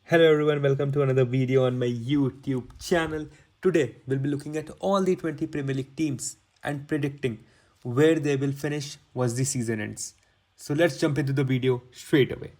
Hello everyone, welcome to another video on my YouTube channel. Today we'll be looking at all the 20 Premier League teams and predicting where they will finish once the season ends. So let's jump into the video straight away.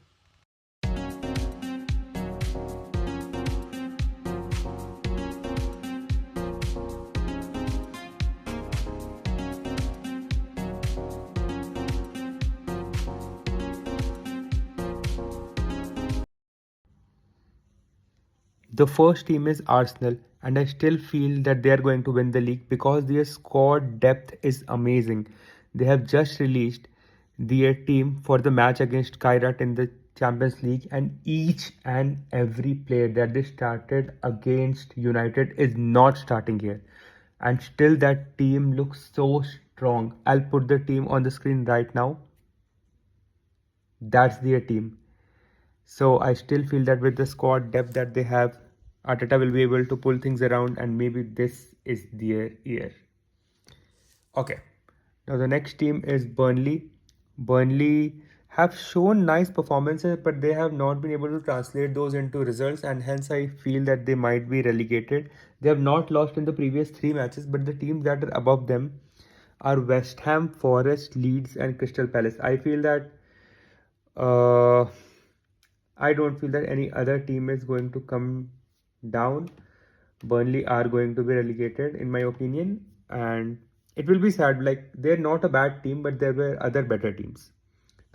The first team is Arsenal, and I still feel that they are going to win the league because their squad depth is amazing. They have just released their team for the match against Kairat in the Champions League, and each and every player that they started against United is not starting here. And still, that team looks so strong. I'll put the team on the screen right now. That's their team. So I still feel that with the squad depth that they have, Arteta will be able to pull things around, and maybe this is their year. Okay. Now the next team is Burnley. Burnley have shown nice performances, but they have not been able to translate those into results, and hence I feel that they might be relegated. They have not lost in the previous three matches, but the teams that are above them are West Ham, Forest, Leeds, and Crystal Palace. Uh, I don't feel that any other team is going to come down. Burnley are going to be relegated, in my opinion, and it will be sad. Like, they're not a bad team, but there were other better teams.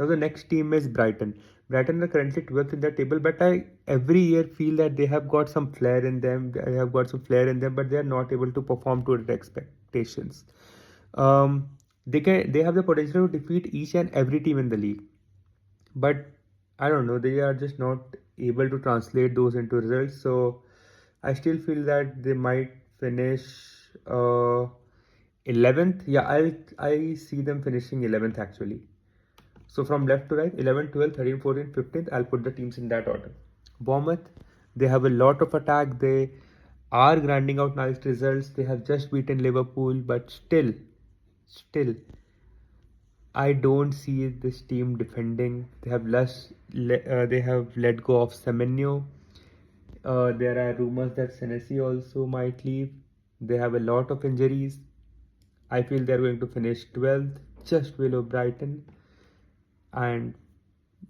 Now the next team is Brighton. Brighton are currently 12th in the table, but I every year feel that they have got some flair in them. They have got some flair in them, but they are not able to perform to their expectations. They have the potential to defeat each and every team in the league, but I don't know, they are just not able to translate those into results. So I still feel that they might finish 11th. Yeah, I see them finishing 11th actually. So from left to right, 11, 12, 13, 14, 15th, I'll put the teams in that order. Bournemouth, they have a lot of attack. They are grinding out nice results. They have just beaten Liverpool, but still, I don't see this team defending. They have let go of Semenyo. There are rumors that Senesi also might leave. They have a lot of injuries. I feel they're going to finish 12th, just below Brighton. And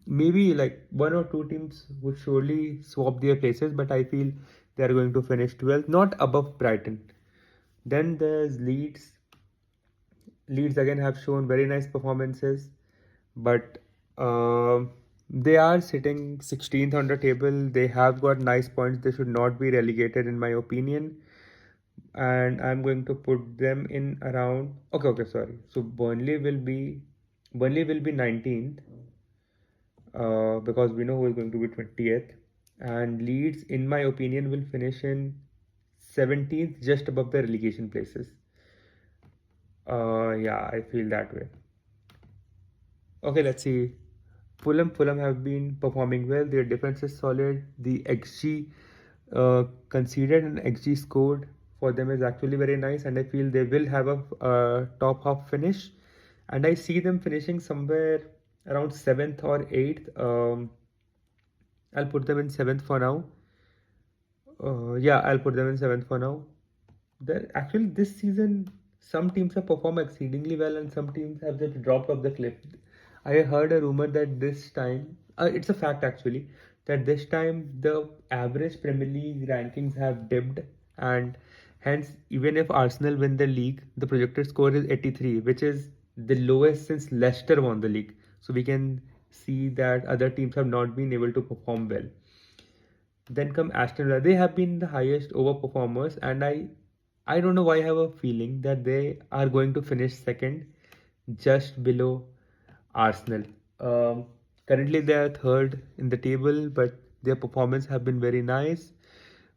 maybe like one or two teams would surely swap their places, but I feel they're going to finish 12th, not above Brighton. Then there's Leeds. Leeds again have shown very nice performances, but they are sitting 16th on the table. They have got nice points. They should not be relegated, in my opinion. And I'm going to put them in around. Okay, sorry. So Burnley will be 19th, because we know who is going to be 20th, and Leeds, in my opinion, will finish in 17th, just above the relegation places. Yeah, I feel that way. Okay, let's see. Fulham have been performing well. Their defense is solid. The XG conceded and XG scored for them is actually very nice, and I feel they will have a top half finish. And I see them finishing somewhere around seventh or eighth. I'll put them in seventh for now. Yeah, I'll put them in seventh for now. Actually, this season, some teams have performed exceedingly well, and some teams have just dropped off the cliff. I heard a rumor that this time, it's a fact actually, that this time the average Premier League rankings have dipped, and hence, even if Arsenal win the league, the projected score is 83, which is the lowest since Leicester won the league. So we can see that other teams have not been able to perform well. Then come Aston Villa. They have been the highest overperformers, and I don't know why I have a feeling that they are going to finish second, just below Arsenal. Currently, they are third in the table, but their performance have been very nice.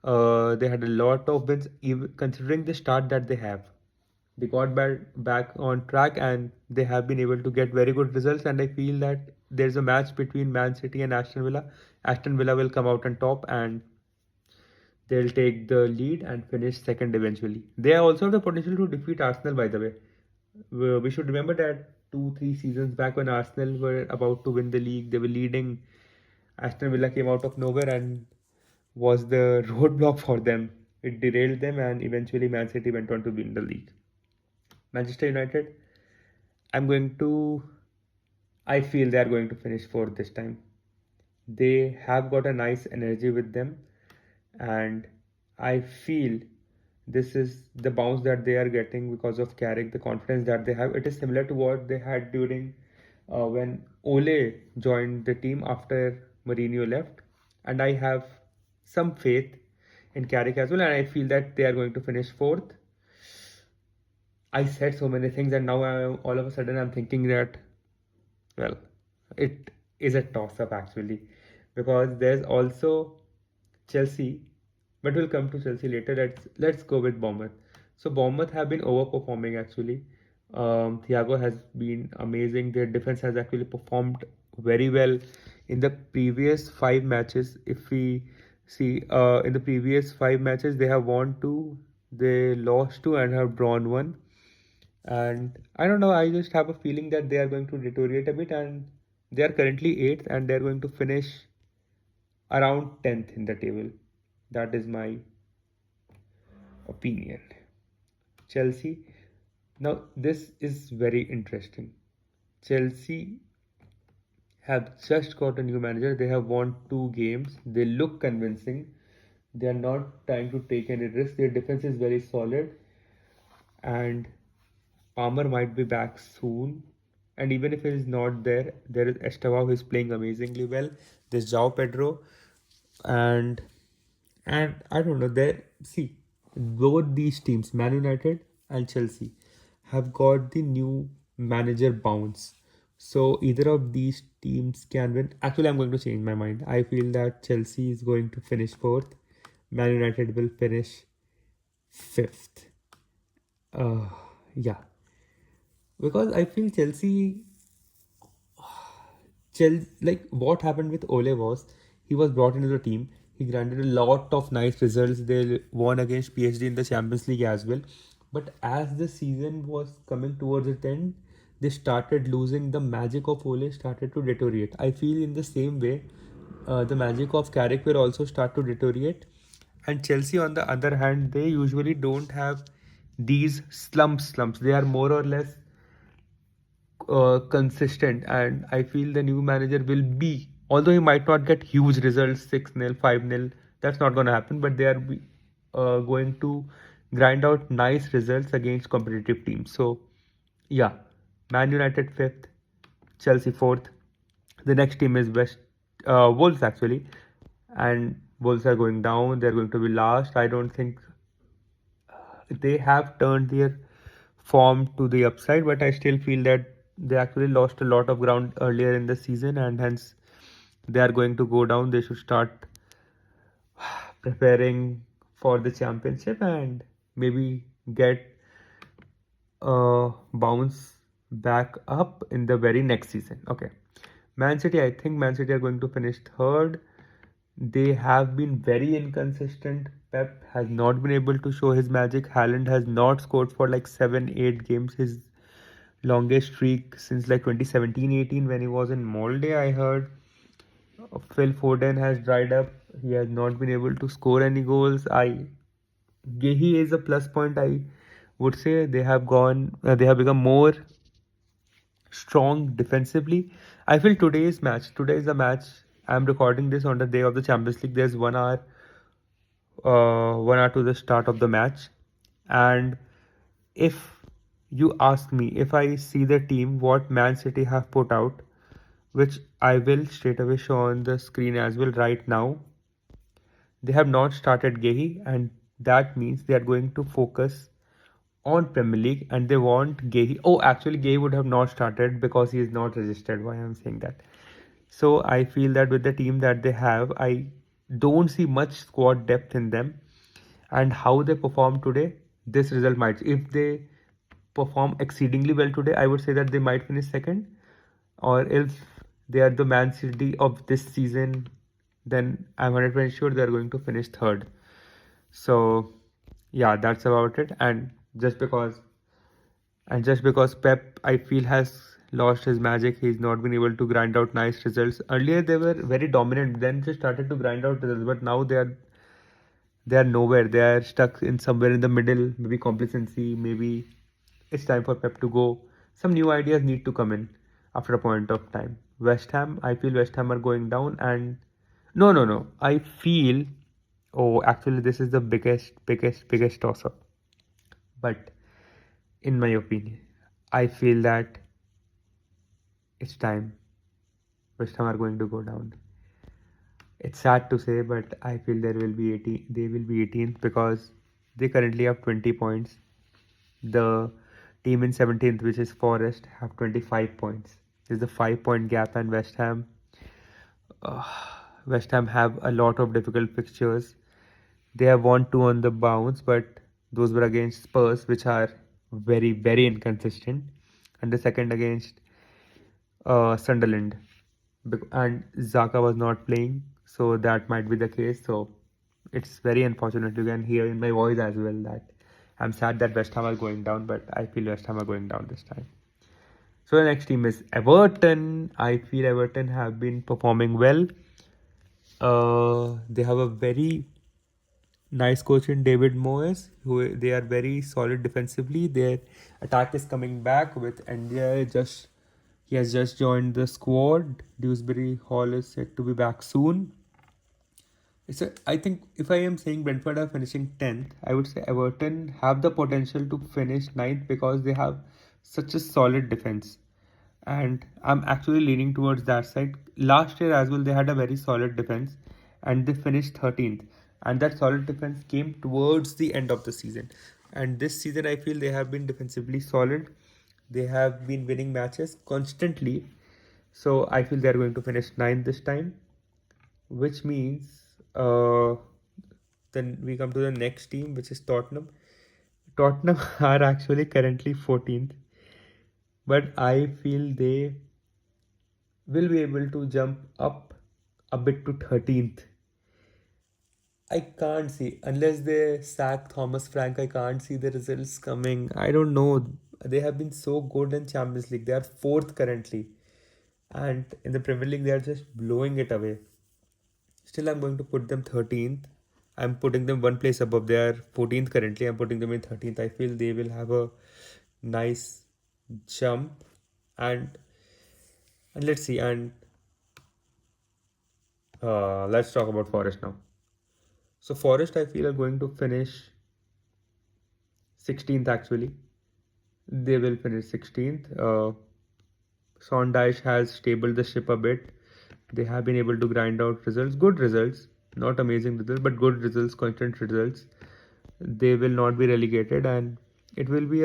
They had a lot of wins, even considering the start that they have. They got back on track, and they have been able to get very good results. And I feel that there's a match between Man City and Aston Villa. Aston Villa will come out on top, and they'll take the lead and finish second eventually. They also have the potential to defeat Arsenal, by the way. We should remember that 2-3 seasons back, when Arsenal were about to win the league, they were leading. Aston Villa came out of nowhere and was the roadblock for them. It derailed them, and eventually Man City went on to win the league. Manchester United, I'm going to, I feel they are going to finish fourth this time. They have got a nice energy with them, and I feel this is the bounce that they are getting because of Carrick, the confidence that they have. It is similar to what they had during when Ole joined the team after Mourinho left, and I have some faith in Carrick as well, and I feel that they are going to finish fourth. I said so many things, and now all of a sudden I'm thinking that, well, it is a toss up actually, because there's also Chelsea, but we'll come to Chelsea later. Let's go with Bournemouth. So Bournemouth have been overperforming actually. Thiago has been amazing. Their defense has actually performed very well in the previous 5 matches. If we see in the previous 5 matches, they have won two, they lost two, and have drawn one. And I don't know, I just have a feeling that they are going to deteriorate a bit, and they are currently 8th, and they are going to finish around 10th in the table. That is my opinion. Chelsea. Now, this is very interesting. Chelsea have just got a new manager. They have won 2 games. They look convincing. They are not trying to take any risk. Their defense is very solid. And Palmer might be back soon. And even if he is not there, there is Estevao who is playing amazingly well. There's João Pedro. And I don't know. There, see, both these teams, Man United and Chelsea, have got the new manager bounce. So either of these teams can win. Actually, I'm going to change my mind. I feel that Chelsea is going to finish fourth. Man United will finish fifth. Uh, yeah, because I feel Chelsea, like what happened with Ole was he was brought into the team. He granted a lot of nice results. They won against PSG in the Champions League as well. But as the season was coming towards its end, they started losing. The magic of Ole started to deteriorate. I feel in the same way, the magic of Carrick will also start to deteriorate. And Chelsea, on the other hand, they usually don't have these slumps. They are more or less consistent, and I feel the new manager will be, although he might not get huge results, 6-0, 5-0, that's not going to happen, but they are going to grind out nice results against competitive teams. So yeah, Man United 5th, Chelsea 4th. The next team is Wolves actually, and Wolves are going down. They're going to be last. I don't think they have turned their form to the upside, but I still feel that they actually lost a lot of ground earlier in the season, and hence they are going to go down. They should start preparing for the championship and maybe get a bounce back up in the very next season. Okay. Man City, I think Man City are going to finish third. They have been very inconsistent. Pep has not been able to show his magic. Haaland has not scored for like 7-8 games. His longest streak since like 2017-18 when he was in Molde, I heard. Phil Foden has dried up. He has not been able to score any goals. Gehi is a plus point. I would say they have become more strong defensively. I feel today is a match. I'm recording this on the day of the Champions League. There's 1 hour to the start of the match, and if you ask me if I see the team what Man City have put out, which I will straight away show on the screen as well right now, they have not started Gehi, and that means they are going to focus on Premier League and they want Gehi. Oh, actually, Gehi would have not started because he is not registered. Why I'm saying that? So I feel that with the team that they have, I don't see much squad depth in them. And how they perform today, this result might. If they perform exceedingly well today, I would say that they might finish second. Or if they are the Man City of this season, then I'm 100% sure they're going to finish third. So yeah, that's about it. Just because Pep, I feel, has lost his magic. He's not been able to grind out nice results. Earlier they were very dominant, then they started to grind out results, but now they are nowhere. They are stuck in somewhere in the middle. Maybe complacency. Maybe it's time for Pep to go. Some new ideas need to come in after a point of time. West Ham. I feel West Ham are going down. And no. I feel. Oh, actually, this is the biggest toss up. But in my opinion, I feel that it's time. West Ham are going to go down. It's sad to say, but I feel there will be 18. They will be 18th because they currently have 20 points. The team in 17th, which is Forest, have 25 points. There's a 5 point gap, and uh, West Ham have a lot of difficult fixtures. They have won two on the bounce, but those were against Spurs, which are very inconsistent, and the second against Sunderland. And Zaka was not playing, so that might be the case. So it's very unfortunate. You can hear in my voice as well that I'm sad that West Ham are going down, but I feel West Ham are going down this time. So the next team is Everton. I feel Everton have been performing well. They have a very nice coach in David Moyes, who they are very solid defensively. Their attack is coming back with India. He has just joined the squad. Dewsbury Hall is set to be back soon. I think if I am saying Brentford are finishing 10th, I would say Everton have the potential to finish ninth because they have such a solid defense. And I'm actually leaning towards that side. Last year as well, they had a very solid defense and they finished 13th. And that solid defense came towards the end of the season. And this season, I feel they have been defensively solid. They have been winning matches constantly. So I feel they're going to finish ninth this time, which means then we come to the next team, which is Tottenham. Tottenham are actually currently 14th, but I feel they will be able to jump up a bit to 13th. I can't see, unless they sack Thomas Frank, I can't see the results coming. I don't know. They have been so good in Champions League. They are fourth currently. And in the Premier League, they are just blowing it away. Still, I'm going to put them 13th. I'm putting them one place above. They are 14th currently. I'm putting them in 13th. I feel they will have a nice jump. And let's see. And let's talk about Forest now. So Forest, I feel, are going to finish 16th actually. They will finish 16th. Sondage has stabled the ship a bit. They have been able to grind out results, good results, not amazing results, but good results, constant results. They will not be relegated, and it will be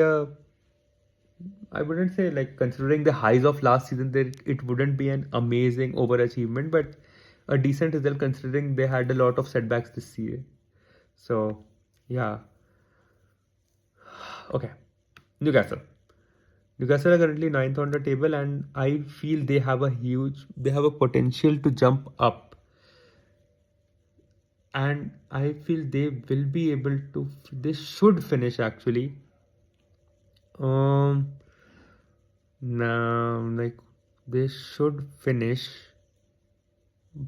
I wouldn't say, like, considering the highs of last season, it wouldn't be an amazing overachievement, but a decent result considering they had a lot of setbacks this year. So, yeah. Okay. Newcastle. Newcastle are currently ninth on the table, and I feel they have a potential to jump up. And I feel they should finish actually. Now, like, they should finish.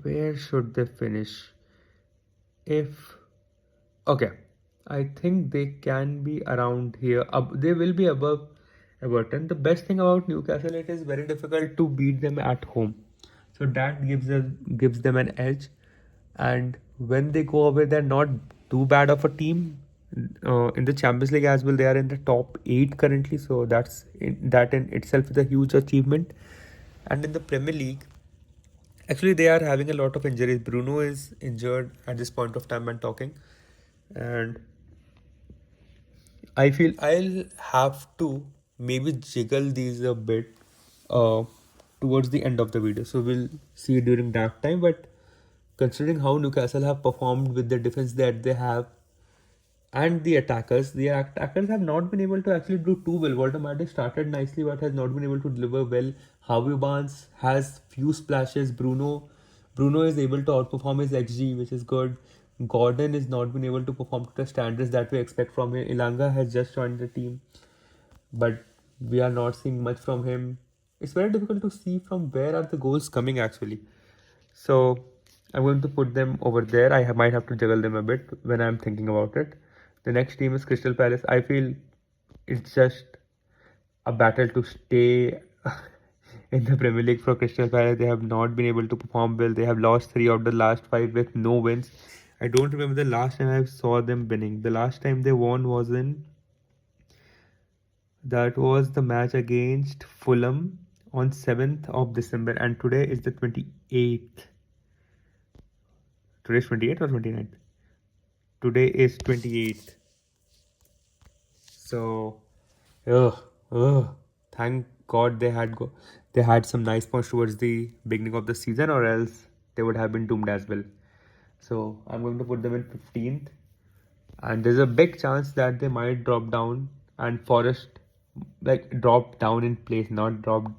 Where should they finish? Okay, I think they can be around here. They will be above Everton. The best thing about Newcastle, it is very difficult to beat them at home, so that gives them an edge. And when they go away, they're not too bad of a team. In the Champions League as well, they are in the top 8 currently, so that in itself is a huge achievement. And in the Premier League, actually, they are having a lot of injuries. Bruno is injured at this point of time I'm talking, and I feel I'll have to maybe jiggle these a bit uh, towards the end of the video. So we'll see during that time. But considering how Newcastle have performed with the defense that they have and the attackers have not been able to actually do too well. Walter Matthijs started nicely but has not been able to deliver well. Harvey Barnes has few splashes. Bruno is able to outperform his XG, which is good. Gordon is not been able to perform to the standards that we expect from him. Ilanga has just joined the team, but we are not seeing much from him. it's very difficult to see from where are the goals coming actually. So I'm going to put them over there. Might have to juggle them a bit when I'm thinking about it. The next team is Crystal Palace. I feel it's just a battle to stay in the Premier League for Crystal Palace. They have not been able to perform well. They have lost 3 of the last 5 with no wins. I don't remember the last time I saw them winning. The last time they won was in that was the match against Fulham on 7th of December, and today is the 28th. Today is 28th or 29th? Today is 28th. So, ugh, ugh. Thank God they had some nice points towards the beginning of the season, or else they would have been doomed as well. So I'm going to put them in 15th, and there's a big chance that they might drop down and Forest like drop down in place, not drop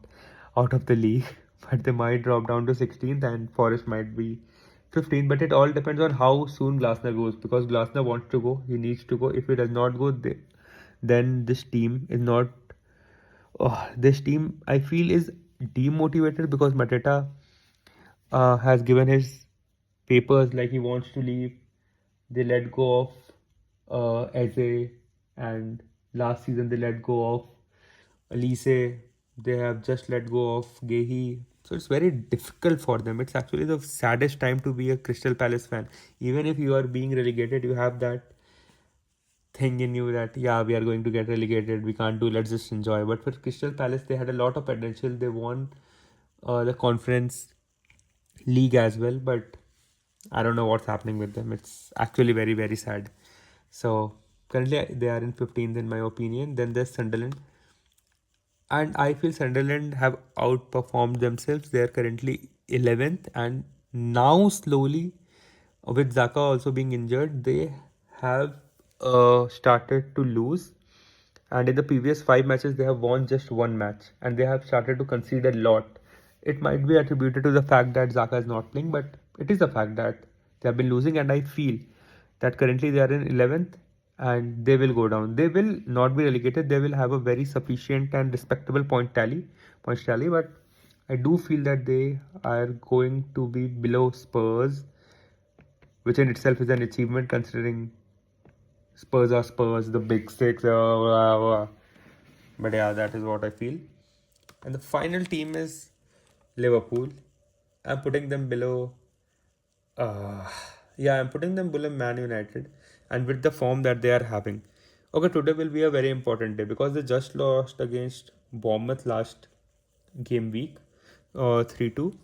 out of the league, but they might drop down to 16th and Forest might be 15th. But it all depends on how soon Glasner goes, because Glasner wants to go, he needs to go. If he does not go, then this team is not. Oh, this team I feel is demotivated because Mateta has given his papers like he wants to leave. They let go of Eze, and last season they let go of Elise. They have just let go of Gehi. So it's very difficult for them. It's actually the saddest time to be a Crystal Palace fan. Even if you are being relegated, you have that thing in you that yeah, we are going to get relegated, we can't do, let's just enjoy. But for Crystal Palace, they had a lot of potential. They won the Conference League as well, but I don't know what's happening with them. It's actually very, very sad. So currently they are in 15th in my opinion. Then there's Sunderland, and I feel Sunderland have outperformed themselves. They are currently 11th, and now slowly, with Zaka also being injured, they have started to lose. And in the previous 5 matches, they have won just one match, and they have started to concede a lot. It might be attributed to the fact that Zaka is not playing, but it is the fact that they have been losing, and I feel that currently they are in 11th and they will go down. They will not be relegated. They will have a very sufficient and respectable points tally, but I do feel that they are going to be below Spurs, which in itself is an achievement considering Spurs are Spurs, the big six. But yeah, that is what I feel. And the final team is Liverpool. I'm putting them below. Uh, yeah, I'm putting them below Man United, and with the form that they are having. Okay, today will be a very important day because they just lost against Bournemouth last game week, 3-2,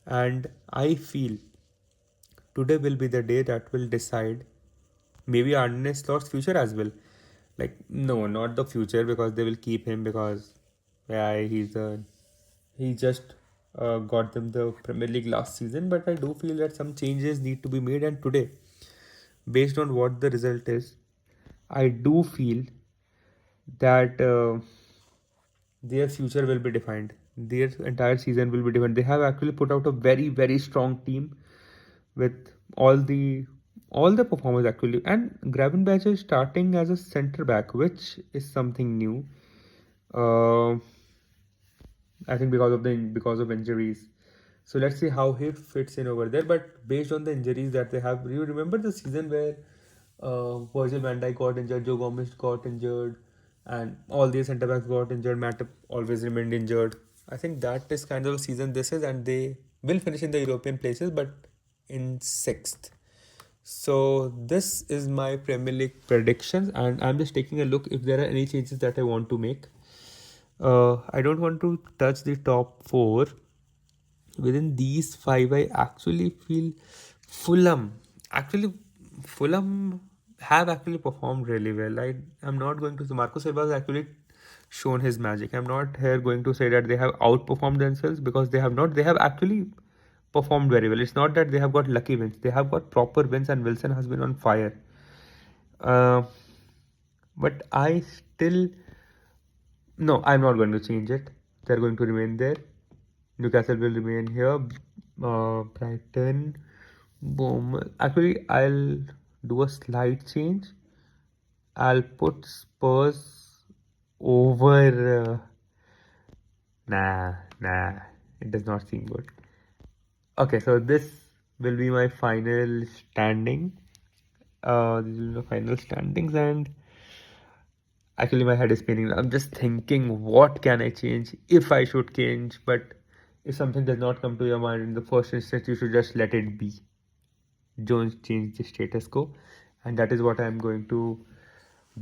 and I feel today will be the day that will decide maybe Arne Slot's future as well. Like, no, not the future, because they will keep him because yeah, he just got them the Premier League last season. But I do feel that some changes need to be made, and today, based on what the result is, I do feel that their future will be defined. Their entire season will be defined. They have actually put out a very, very strong team with all the performers actually. And Gravenberch is starting as a centre back, which is something new. Uh, I think because of injuries. So let's see how he fits in over there. But based on the injuries that they have, you remember the season where Virgil van Dijk got injured, Joe Gomez got injured, and all these centre backs got injured. Matip always remained injured. I think that is kind of a season this is, and they will finish in the European places, but in sixth. So this is my Premier League predictions, and I'm just taking a look if there are any changes that I want to make. I don't want to touch the top four. Within these five, I actually feel Fulham. Actually, Fulham have actually performed really well. I'm not going to say Marco Silva has actually shown his magic. I'm not here going to say that they have outperformed themselves, because they have not. They have actually performed very well. It's not that they have got lucky wins. They have got proper wins, and Wilson has been on fire. Uh, but I still no, I'm not going to change it. They're going to remain there. Newcastle will remain here. Brighton, Bournemouth. Actually, I'll do a slight change. I'll put Spurs over Nah, it does not seem good. Okay, so this will be my final standing. These will be the final standings, and actually my head is spinning. I'm just thinking, what can I change if I should change? But if something does not come to your mind in the first instance, you should just let it be. Don't change the status quo, and that is what I'm going to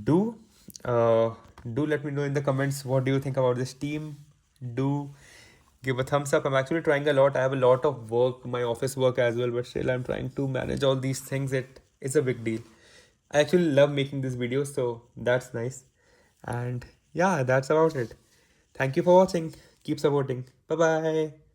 do. Uh, do let me know in the comments what do you think about this team. Do give a thumbs up. I'm actually trying a lot. I have a lot of work, my office work as well, but still I'm trying to manage all these things. It is a big deal. I actually love making these videos, so that's nice. And yeah, that's about it. Thank you for watching. Keep supporting. Bye bye.